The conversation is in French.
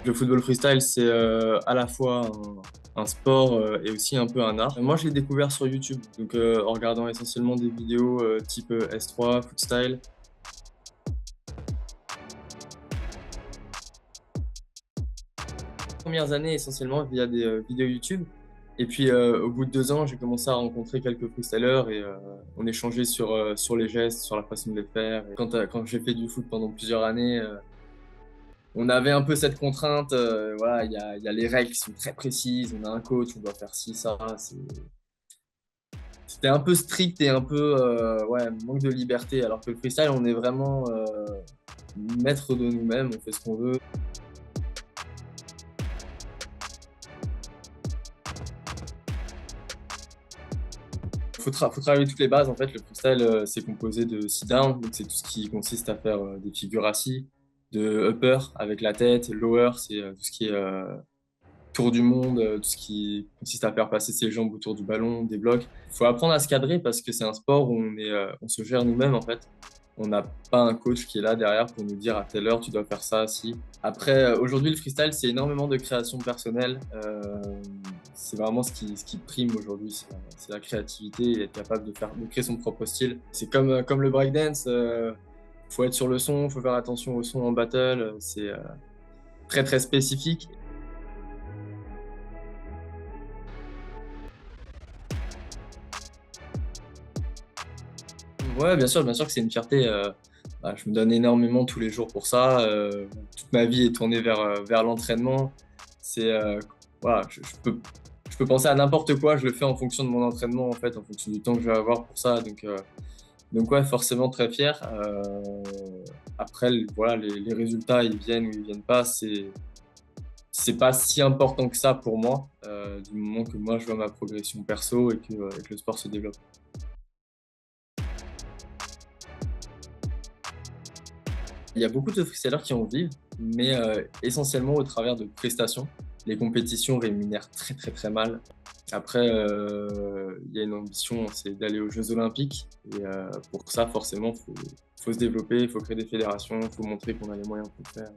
Le football freestyle, c'est à la fois un sport et aussi un peu un art. Moi, je l'ai découvert sur YouTube, donc en regardant essentiellement des vidéos type S3, Footstyle. Les premières années, essentiellement via des vidéos YouTube. Et puis, au bout de 2 ans, j'ai commencé à rencontrer quelques freestylers et on échangeait sur les gestes, sur la façon de les faire. Et quand j'ai fait du foot pendant plusieurs années, on avait un peu cette contrainte. Voilà, il y a les règles qui sont très précises. On a un coach, on doit faire ci, ça. C'était un peu strict et un peu ouais, manque de liberté. Alors que le freestyle, on est vraiment maître de nous-mêmes, on fait ce qu'on veut. Faut travailler toutes les bases. En fait, le freestyle, c'est composé de sit-down, donc c'est tout ce qui consiste à faire des figures assis, de upper avec la tête, lower, c'est tout ce qui est tour du monde, tout ce qui consiste à faire passer ses jambes autour du ballon, des blocs. Il faut apprendre à se cadrer parce que c'est un sport où on se gère nous-mêmes en fait. On n'a pas un coach qui est là derrière pour nous dire à telle heure tu dois faire ça, si. Après, aujourd'hui, le freestyle, c'est énormément de création personnelle. C'est vraiment ce qui prime aujourd'hui, c'est la créativité et être capable de créer son propre style. C'est comme le breakdance, faut être sur le son, faut faire attention au son en battle, c'est très très spécifique. Ouais, bien sûr que c'est une fierté. Je me donne énormément tous les jours pour ça. Toute ma vie est tournée vers l'entraînement. C'est voilà, je peux penser à n'importe quoi. Je le fais en fonction de mon entraînement en fait, en fonction du temps que je vais avoir pour ça. Donc ouais, forcément très fier. Après, voilà, les résultats, ils viennent ou ils viennent pas. C'est pas si important que ça pour moi, du moment que moi je vois ma progression perso et que le sport se développe. Il y a beaucoup de freestylers qui en vivent, mais essentiellement au travers de prestations. Les compétitions rémunèrent très très très mal. Après, il y a une ambition, c'est d'aller aux Jeux Olympiques. Et pour ça, forcément, faut se développer, il faut créer des fédérations, il faut montrer qu'on a les moyens pour le faire.